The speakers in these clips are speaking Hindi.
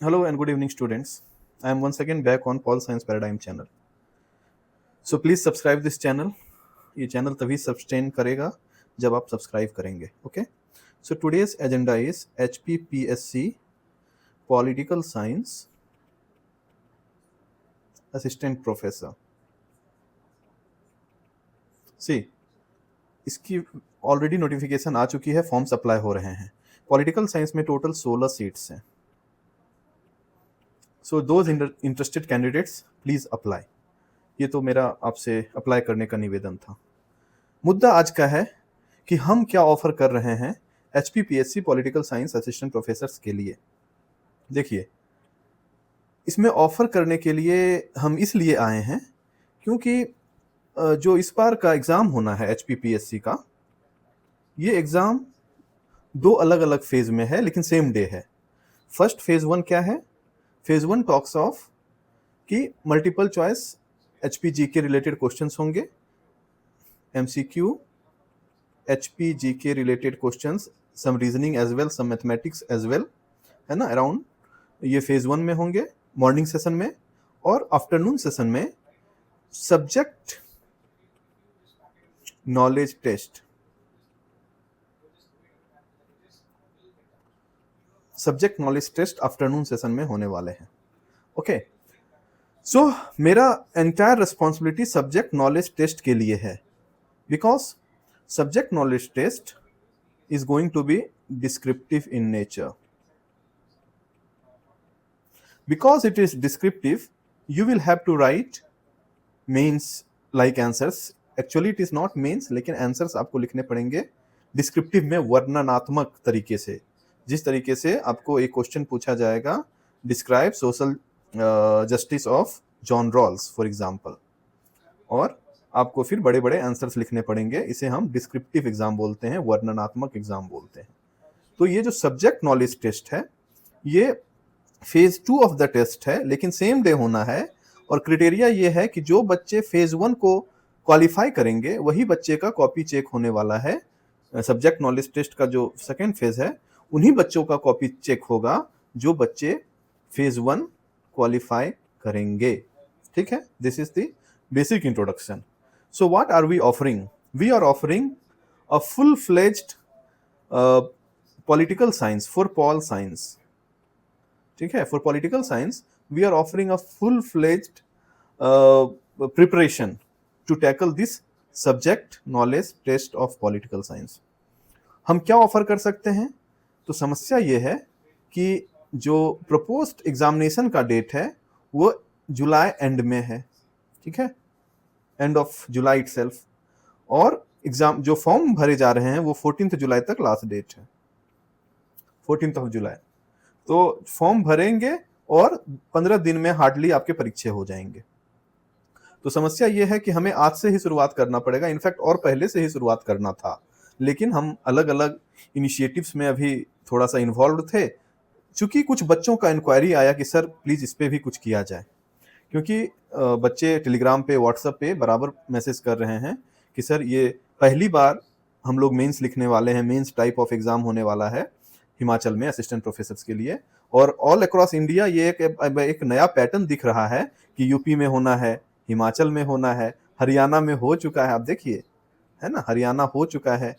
Hello and good evening, students. I am once again back on Paul Science Paradigm channel. So please subscribe this channel. ये चैनल तभी सस्टेन करेगा जब आप सब्सक्राइब करेंगे. Okay. So today's agenda is HPPSC Political Science Assistant Professor. See, इसकी ऑलरेडी नोटिफिकेशन आ चुकी है, फॉर्म्स अप्लाई हो रहे हैं. पॉलिटिकल साइंस में टोटल 16 सीट्स हैं. So those interested candidates please apply. ये तो मेरा आपसे अप्लाई करने का निवेदन था. मुद्दा आज का है कि हम क्या ऑफर कर रहे हैं HPPSC political science assistant professors के लिए. देखिए, इसमें ऑफर करने के लिए हम इसलिए आए हैं क्योंकि जो इस बार का एग्ज़ाम होना है HPPSC का, ये एग्ज़ाम दो अलग अलग फेज़ में है लेकिन सेम डे है. फर्स्ट फेज़ 1 क्या है? फेज़ 1 टॉक्स ऑफ कि मल्टीपल चॉइस HPG के रिलेटेड क्वेश्चंस होंगे, MCQ, HPG रिलेटेड क्वेश्चंस, सम रीजनिंग एज वेल, सम मैथमेटिक्स एज वेल, है ना. अराउंड ये फेज़ 1 में होंगे मॉर्निंग सेशन में, और आफ्टरनून सेशन में subject knowledge test. Subject knowledge test afternoon session में होने वाले हैं. ओके. सो मेरा entire responsibility subject knowledge test के लिए है, because subject knowledge test is going to be descriptive in nature. Because it is descriptive, you will have to write mains like answers. Actually it is not mains, लेकिन answers आपको लिखने पड़ेंगे descriptive में, वर्णनात्मक तरीके से. जिस तरीके से आपको एक क्वेश्चन पूछा जाएगा, describe social justice of John Rawls for example, और आपको फिर बड़े बड़े आंसर्स लिखने पड़ेंगे. इसे हम डिस्क्रिप्टिव एग्जाम बोलते हैं, वर्णनात्मक एग्जाम बोलते हैं. तो ये जो सब्जेक्ट नॉलेज टेस्ट है, ये फेज 2 ऑफ द टेस्ट है, लेकिन सेम डे होना है. और क्राइटेरिया ये है कि जो बच्चे फेज 1 को क्वालिफाई करेंगे वही बच्चे का कॉपी चेक होने वाला है. सब्जेक्ट नॉलेज टेस्ट का जो सेकेंड फेज है, उन्हीं बच्चों का कॉपी चेक होगा जो बच्चे फेज 1 क्वालिफाई करेंगे. ठीक है. This is the basic introduction. So what are we offering? We are offering a full-fledged political science for Paul Science. ठीक है. For political science, we are offering a full-fledged preparation to tackle this subject knowledge test of political science. हम क्या ऑफर कर सकते हैं? तो समस्या ये है कि जो प्रपोज्ड एग्जामिनेशन का डेट है वो जुलाई एंड में है. ठीक है, एंड ऑफ जुलाई इटसेल्फ. और एग्जाम जो फॉर्म भरे जा रहे हैं वो 14 जुलाई तक लास्ट डेट है, 14 जुलाई. तो फॉर्म भरेंगे और 15 दिन में हार्डली आपके परीक्षा हो जाएंगे. तो समस्या ये है कि हमें आज से ही शुरुआत करना पड़ेगा. इनफैक्ट और पहले से ही शुरुआत करना था, लेकिन हम अलग अलग इनिशिएटिव्स में अभी थोड़ा सा इन्वॉल्व थे. चूंकि कुछ बच्चों का इंक्वायरी आया कि सर प्लीज इस पे भी कुछ किया जाए, क्योंकि बच्चे टेलीग्राम पे, व्हाट्सएप पे बराबर मैसेज कर रहे हैं कि सर ये पहली बार हम लोग मेंस लिखने वाले हैं, मेंस टाइप ऑफ एग्जाम होने वाला है हिमाचल में असिस्टेंट प्रोफेसर्स के लिए. और ऑल अक्रॉस इंडिया ये एक नया पैटर्न दिख रहा है कि यूपी में होना है, हिमाचल में होना है, हरियाणा में हो चुका है. आप देखिए, है ना, हरियाणा हो चुका है.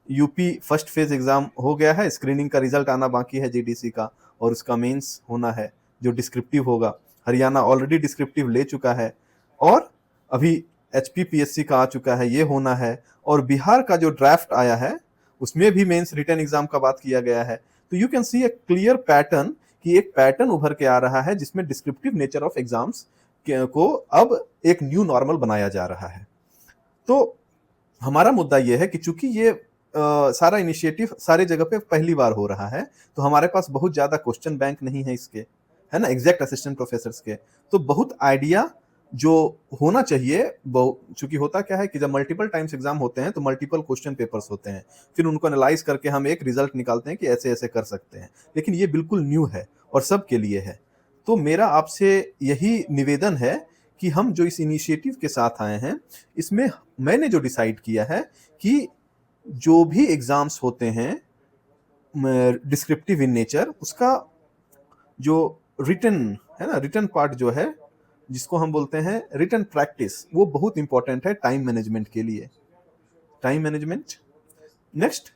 यूपी फर्स्ट फेज एग्जाम हो गया है, स्क्रीनिंग का रिजल्ट आना बाकी है जीडीसी का, और उसका मेंस होना है जो डिस्क्रिप्टिव होगा. हरियाणा ऑलरेडी डिस्क्रिप्टिव ले चुका है, और अभी HPPSC का आ चुका है, ये होना है. और बिहार का जो ड्राफ्ट आया है उसमें भी मेंस रिटन एग्जाम का बात किया गया है. तो you can see A clear pattern कि एक पैटर्न उभर के आ रहा है जिसमें डिस्क्रिप्टिव नेचर ऑफ एग्जाम्स को अब एक न्यू नॉर्मल बनाया जा रहा है. तो हमारा मुद्दा यह है कि चूंकि ये सारा इनिशिएटिव सारे जगह पे पहली बार हो रहा है, तो हमारे पास बहुत ज्यादा क्वेश्चन बैंक नहीं है इसके, है ना, एग्जैक्ट असिस्टेंट प्रोफेसर्स के. तो बहुत आइडिया जो होना चाहिए, चूंकि होता क्या है कि जब मल्टीपल टाइम्स एग्जाम होते हैं तो मल्टीपल क्वेश्चन पेपर्स होते हैं, फिर उनको एनालाइज करके हम एक रिजल्ट निकालते हैं कि ऐसे ऐसे कर सकते हैं. लेकिन ये बिल्कुल न्यू है और सबके लिए है. तो मेरा आपसे यही निवेदन है कि हम जो इस इनिशिएटिव के साथ आए हैं, इसमें मैंने जो डिसाइड किया है कि जो भी एग्जाम्स होते हैं डिस्क्रिप्टिव इन नेचर, उसका जो रिटन है ना, रिटन पार्ट जो है जिसको हम बोलते हैं रिटन प्रैक्टिस, वो बहुत इंपॉर्टेंट है टाइम मैनेजमेंट के लिए। Time management. Next,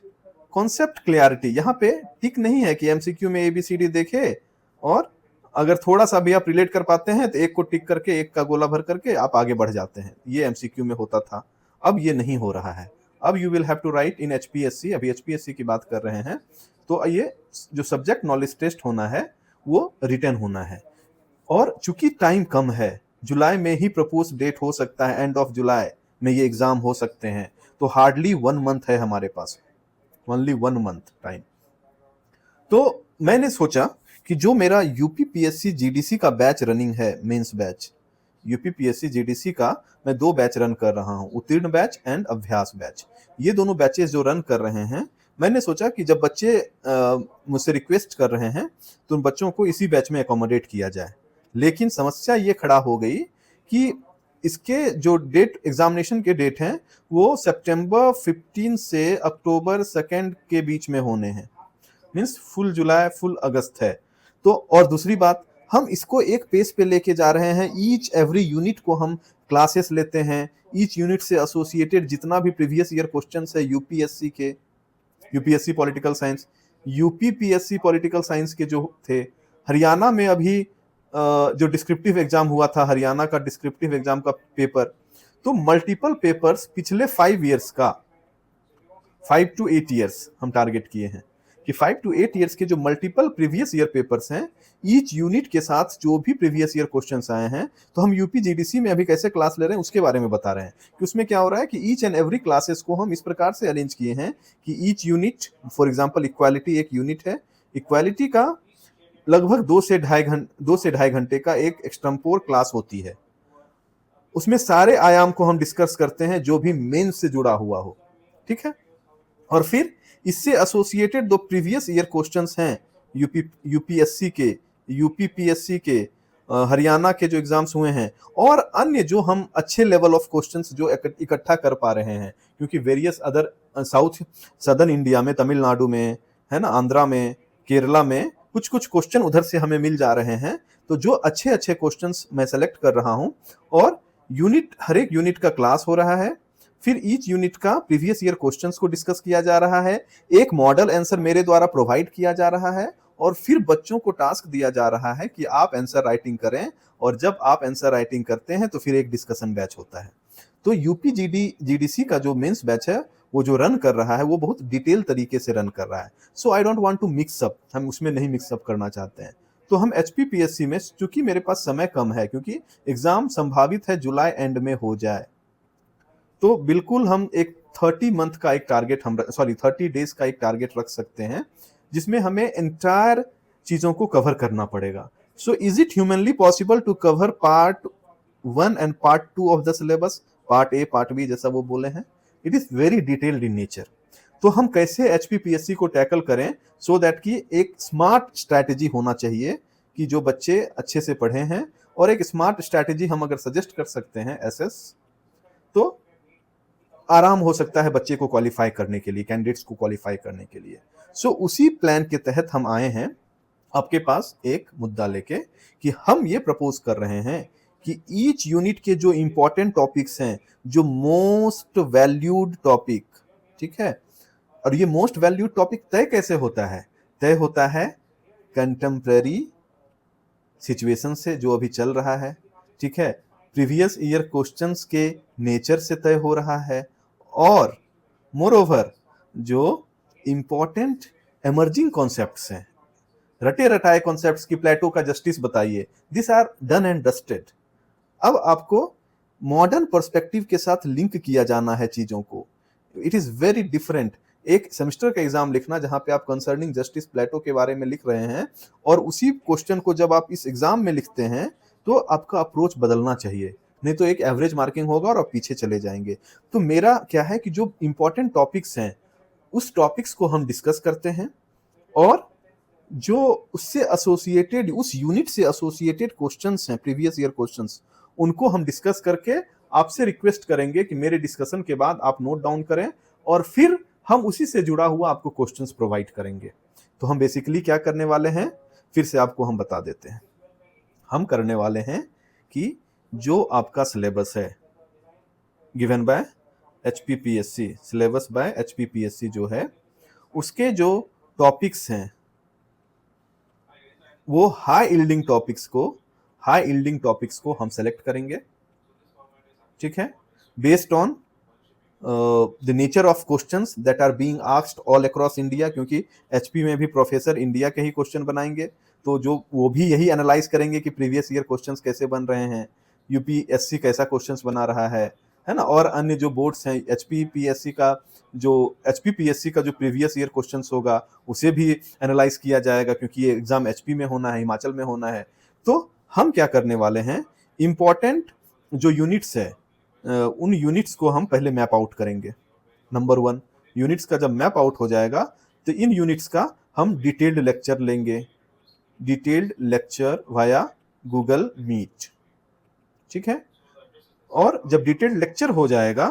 concept clarity. यहाँ पे टिक नहीं है कि एमसीक्यू में एबीसीडी देखे और अगर थोड़ा सा भी आप रिलेट कर पाते हैं तो एक को टिक करके, एक का गोला भर करके आप आगे बढ़ जाते हैं। ये एमसीक्यू में होता था, अब ये नहीं हो रहा है। अब you will have to write in HPSC, अभी एचपीएससी की बात कर रहे हैं, तो ये जो सब्जेक्ट नॉलेज टेस्ट होना है वो रिटन होना है। और चूंकि टाइम कम है, जुलाई में ही प्रपोज डेट हो सकता है, एंड ऑफ जुलाई में ये एग्जाम हो सकते हैं, तो हार्डली 1 मंथ है हमारे पास, ओनली 1 मंथ टाइम। तो मैंने सोचा कि जो मेरा यूपीपीएससी जीडीसी का बैच रनिंग है, मेंस बैच, यूपीपीएससी जीडीसी का मैं 2 बैच रन कर रहा हूं, उत्तीर्ण बैच एंड अभ्यास बैच। ये दोनों बैचेस जो रन कर रहे हैं, मैंने सोचा कि जब बच्चे मुझसे रिक्वेस्ट कर रहे हैं तो उन बच्चों को इसी बैच में अकोमोडेट किया जाए। लेकिन समस्या ये खड़ा हो गई कि इसके जो डेट, एग्जामिनेशन के डेट हैं, वो सितंबर 15 से अक्टूबर 2 के बीच में होने हैं, मीन्स फुल जुलाई फुल अगस्त है। तो और दूसरी बात, हम इसको एक पेस पे लेके जा रहे हैं, ईच एवरी यूनिट को हम क्लासेस लेते हैं, ईच यूनिट से एसोसिएटेड जितना भी प्रीवियस ईयर क्वेश्चंस है यूपीएससी के, UPSC political science, UPPSC political science के जो थे, हरियाणा में अभी जो डिस्क्रिप्टिव एग्जाम हुआ था, हरियाणा का डिस्क्रिप्टिव एग्जाम का पेपर, तो मल्टीपल पेपर्स पिछले 5 ईयर्स का, 5 to 8 ईयर्स हम टारगेट किए हैं कि 5 to 8 ईयर्स के जो मल्टीपल प्रीवियस ईयर पेपर्स हैं, ईच यूनिट के साथ जो भी प्रीवियस ईयर क्वेश्चंस आए हैं, तो हम यूपी जीडीसी में अभी कैसे क्लास ले रहे हैं उसके बारे में बता रहे हैं कि उसमें क्या हो रहा है कि ईच एंड एवरी क्लासेस को हम इस प्रकार से अरेंज किए हैं कि each unit, for example equality एक यूनिट है, इक्वालिटी का लगभग 2 से ढाई घंटे का एक एक्सटेम्पोर क्लास होती है। उसमें सारे आयाम को हम डिस्कस करते हैं जो भी मेन से जुड़ा हुआ हो, ठीक है। और फिर इससे एसोसिएटेड 2 प्रीवियस ईयर क्वेश्चंस हैं, यूपीएससी के, यूपीपीएससी के, हरियाणा के जो एग्जाम्स हुए हैं, और अन्य जो हम अच्छे लेवल ऑफ क्वेश्चंस जो इकट्ठा कर पा रहे हैं, क्योंकि various other south southern India में, तमिलनाडु में है ना, आंध्रा में, केरला में कुछ कुछ क्वेश्चन उधर से हमें मिल जा रहे हैं। तो जो अच्छे अच्छे क्वेश्चंस मैं सेलेक्ट कर रहा हूं, और यूनिट, हर एक यूनिट का क्लास हो रहा है, फिर ईच यूनिट का प्रीवियस ईयर क्वेश्चंस को डिस्कस किया जा रहा है, एक मॉडल आंसर मेरे द्वारा प्रोवाइड किया जा रहा है, और फिर बच्चों को टास्क दिया जा रहा है कि आप आंसर राइटिंग करें, और जब आप आंसर राइटिंग करते हैं तो फिर एक डिस्कशन बैच होता है। तो यूपी जीडीसी का जो मेंस बैच है वो जो रन कर रहा है वो बहुत डिटेल तरीके से रन कर रहा है। So I don't want to mix up, हम उसमें नहीं मिक्स अप करना चाहते हैं। तो हम एचपीपीएससी में, चूंकि मेरे पास समय कम है, क्योंकि एग्जाम संभावित है जुलाई एंड में हो जाए, तो बिल्कुल हम एक 30 मंथ का एक टारगेट, हम 30 डेज का एक टारगेट रख सकते हैं, जिसमें हमें एंटायर चीजों को कवर करना पड़ेगा। So is it humanly possible to cover part 1 and part 2 of the syllabus, part A part B, जैसा वो बोले हैं, it is very detailed in nature. तो हम कैसे एचपीपीएससी को टैकल करें, सो दैट कि एक स्मार्ट स्ट्रैटेजी होना चाहिए कि जो बच्चे अच्छे से पढ़े हैं, और एक स्मार्ट स्ट्रैटेजी हम अगर सजेस्ट कर सकते हैं एसएस, तो आराम हो सकता है बच्चे को क्वालिफाई करने के लिए, कैंडिडेट्स को क्वालिफाई करने के लिए। सो उसी प्लान के तहत हम आए हैं आपके पास एक मुद्दा लेके, कि हम ये प्रपोज कर रहे हैं कि ईच यूनिट के जो इंपॉर्टेंट टॉपिक्स हैं, जो मोस्ट वैल्यूड टॉपिक, ठीक है, और ये मोस्ट वैल्यूड टॉपिक तय कैसे होता है? तय होता है कंटेम्प्रेरी सिचुएशन से, जो अभी चल रहा है, ठीक है, प्रीवियस ईयर क्वेश्चंस के नेचर से तय हो रहा है, और मोरओवर जो इंपॉर्टेंट एमर्जिंग कॉन्सेप्ट्स हैं, रटे रटाए कॉन्सेप्ट्स की, प्लेटो का जस्टिस बताइए, this are done and dusted. अब आपको मॉडर्न पर्सपेक्टिव के साथ लिंक किया जाना है चीजों को। इट इज वेरी डिफरेंट एक सेमेस्टर का एग्जाम लिखना जहां पे आप कंसर्निंग जस्टिस प्लेटो के बारे में लिख रहे हैं, और उसी क्वेश्चन को जब आप इस एग्जाम में लिखते हैं तो आपका अप्रोच बदलना चाहिए, नहीं तो एक एवरेज मार्किंग होगा और आप पीछे चले जाएंगे। तो मेरा क्या है कि जो इंपॉर्टेंट टॉपिक्स हैं उस टॉपिक्स को हम डिस्कस करते हैं, और जो उससे एसोसिएटेड, उस यूनिट से एसोसिएटेड क्वेश्चंस हैं, प्रीवियस ईयर क्वेश्चंस, उनको हम डिस्कस करके आपसे रिक्वेस्ट करेंगे कि मेरे डिस्कशन के बाद आप नोट डाउन करें, और फिर हम उसी से जुड़ा हुआ आपको क्वेश्चंस प्रोवाइड करेंगे। तो हम बेसिकली क्या करने वाले हैं, फिर से आपको हम बता देते हैं। हम करने वाले हैं कि जो आपका सिलेबस है given by HPPSC, syllabus by HPPSC जो है, उसके जो टॉपिक्स हैं वो हाई यील्डिंग टॉपिक्स को हम सेलेक्ट करेंगे, ठीक है, based on the nature of questions that are being asked all across India, क्योंकि एचपी में भी प्रोफेसर इंडिया के ही क्वेश्चन बनाएंगे, तो जो वो भी यही एनालाइज करेंगे कि प्रीवियस ईयर क्वेश्चंस कैसे बन रहे हैं, यूपीएससी कैसा क्वेश्चंस बना रहा है ना, और अन्य जो बोर्ड्स हैं एचपीपीएससी का जो प्रीवियस ईयर क्वेश्चंस होगा उसे भी एनालाइज किया जाएगा, क्योंकि ये एग्जाम एचपी में होना है, हिमाचल में होना है। तो हम क्या करने वाले हैं, इंपॉर्टेंट जो यूनिट्स है उन यूनिट्स को हम पहले मैप आउट करेंगे। नंबर 1, यूनिट्स का जब मैप आउट हो जाएगा तो इन यूनिट्स का हम डिटेल्ड लेक्चर लेंगे, detailed lecture via Google Meet, ठीक है। और जब डिटेल्ड लेक्चर हो जाएगा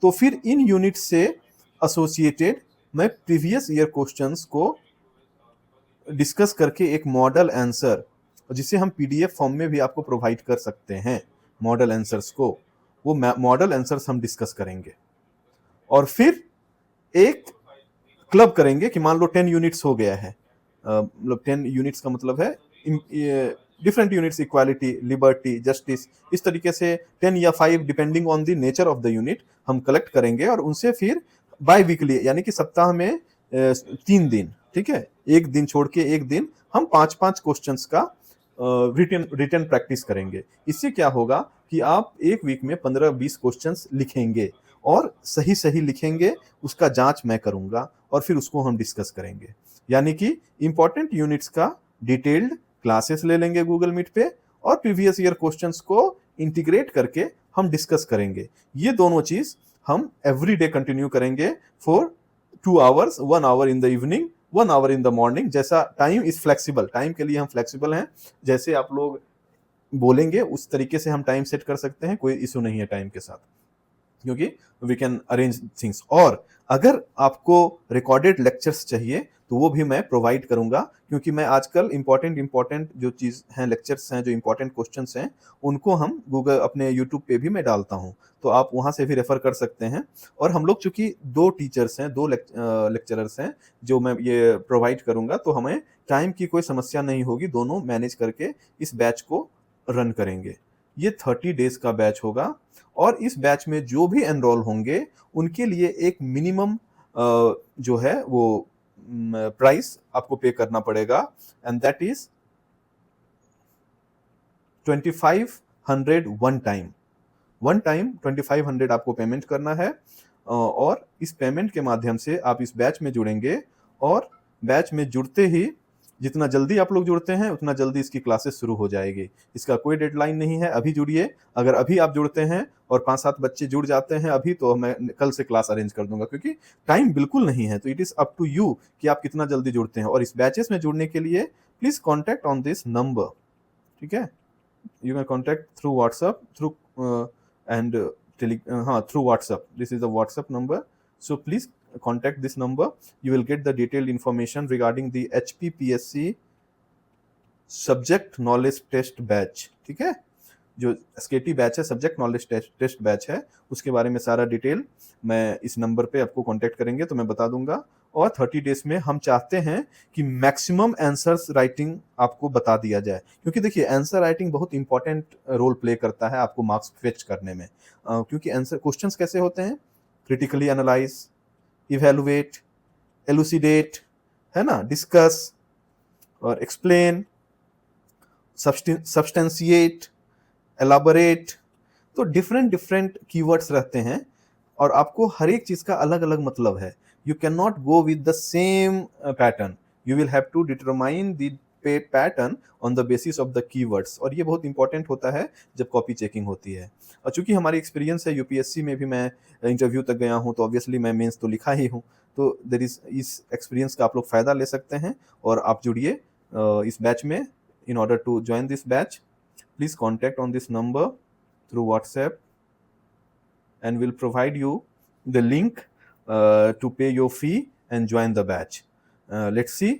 तो फिर इन यूनिट से एसोसिएटेड मैं प्रीवियस ईयर क्वेश्चंस को डिस्कस करके एक मॉडल आंसर, जिसे हम पीडीएफ फॉर्म में भी आपको प्रोवाइड कर सकते हैं, मॉडल आंसर्स को, वो मॉडल आंसर्स हम डिस्कस करेंगे। और फिर एक क्लब करेंगे कि मान लो 10 यूनिट्स हो गया है, मतलब 10 यूनिट्स का मतलब है different units, equality, liberty, justice, इस तरीके से 10 या 5 depending on the nature of the unit हम कलेक्ट करेंगे, और उनसे फिर बाय वीकली यानी कि सप्ताह में 3 दिन, ठीक है, एक दिन छोड़ के एक दिन हम 5-5 क्वेश्चंस का रिटन प्रैक्टिस करेंगे। इससे क्या होगा कि आप एक वीक में 15-20 क्वेश्चंस लिखेंगे, और सही सही लिखेंगे, उसका जांच मैं करूंगा और फिर उसको हम डिस्कस करेंगे। यानी कि इंपॉर्टेंट यूनिट्स का डिटेल्ड क्लासेस ले लेंगे गूगल मीट पे, और प्रीवियस ईयर क्वेश्चंस को इंटीग्रेट करके हम डिस्कस करेंगे। ये दोनों चीज हम एवरी डे कंटिन्यू करेंगे for 2 hours, 1 hour in the evening, 1 hour in the morning. जैसा टाइम इज फ्लेक्सिबल, टाइम के लिए हम फ्लेक्सिबल हैं, जैसे आप लोग बोलेंगे उस तरीके से हम टाइम सेट कर सकते हैं, कोई इशू नहीं है टाइम के साथ, क्योंकि वी कैन अरेंज थिंग्स। और अगर आपको रिकॉर्डेड लेक्चर्स चाहिए तो वो भी मैं प्रोवाइड करूंगा, क्योंकि मैं आजकल इंपॉर्टेंट जो चीज हैं, लेक्चर्स हैं, जो इंपॉर्टेंट क्वेश्चंस हैं, उनको हम गूगल अपने यूट्यूब पे भी मैं डालता हूं, तो आप वहां से भी रेफर कर सकते हैं। और हम लोग चूंकि 2 टीचर्स हैं, 2 लेक्चरर्स हैं जो मैं ये प्रोवाइड करूंगा, तो हमें टाइम की कोई समस्या नहीं होगी, दोनों मैनेज करके इस बैच को रन करेंगे। ये 30 डेज का बैच होगा, और इस बैच में जो भी एनरोल होंगे उनके लिए एक मिनिमम जो है वो प्राइस आपको पे करना पड़ेगा, and that is 2500 one time 2500 आपको पेमेंट करना है। और इस पेमेंट के माध्यम से आप इस बैच में जुड़ेंगे, और बैच में जुड़ते ही जितना जल्दी आप लोग जुड़ते हैं उतना जल्दी इसकी क्लासेस शुरू हो जाएगी। इसका कोई डेडलाइन नहीं है, अभी जुड़िए। अगर अभी आप जुड़ते हैं और 5-7 बच्चे जुड़ जाते हैं अभी, तो मैं कल से क्लास अरेंज कर दूंगा, क्योंकि टाइम बिल्कुल नहीं है। तो it is up to you कि आप कितना जल्दी जुड़ते हैं। और इस बैचेस में जुड़ने के लिए please contact on this number, ठीक है। You can contact through WhatsApp, through and through WhatsApp. This is the WhatsApp number. So please contact this number. You will get the detailed information regarding the HPPSC subject knowledge test batch, ठीक है। जो SKT बैच है, सब्जेक्ट नॉलेज टेस्ट बैच है, उसके बारे में सारा डिटेल मैं इस नंबर पे आपको कांटेक्ट करेंगे तो मैं बता दूंगा। और 30 डेज में हम चाहते हैं कि मैक्सिमम आंसर्स राइटिंग आपको बता दिया जाए, क्योंकि देखिए आंसर राइटिंग बहुत इंपॉर्टेंट रोल प्ले करता है आपको मार्क्स फेच करने में। क्योंकि आंसर क्वेश्चंस कैसे होते हैं, क्रिटिकली एनालाइज, इवैल्यूएट, एलुसिडेट, है ना, डिस्कस और एक्सप्लेन, सब्सटेंशिएट, एलाबोरेट, तो डिफरेंट कीवर्ड्स रहते हैं, और आपको हर एक चीज का अलग अलग मतलब है। You can not go with the same pattern, you will have to determine the pattern on the basis of the keywords, और ये बहुत इंपॉर्टेंट होता है जब कॉपी चेकिंग होती है। और चूंकि हमारी एक्सपीरियंस है, यूपीएससी में भी मैं इंटरव्यू तक गया हूँ, तो ऑब्वियसली मैं मेंस तो लिखा ही हूँ, तो देयर इज इस एक्सपीरियंस का आप लोग फायदा ले सकते हैं, और आप जुड़िए इस बैच में। In order to join this batch, please contact on this number through WhatsApp, and we'll provide you the link to pay your fee and join the batch. Let's see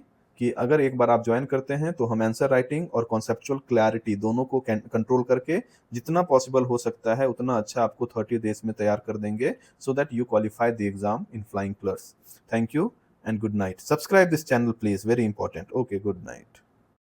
कि अगर एक बार आप ज्वाइन करते हैं तो हम आंसर राइटिंग और कॉन्सेप्चुअल क्लैरिटी दोनों को कंट्रोल करके जितना पॉसिबल हो सकता है उतना अच्छा आपको 30 डेज में तैयार कर देंगे, so that you qualify the exam in flying colours. Thank you and good night. Subscribe this channel please, very important. Okay, good night.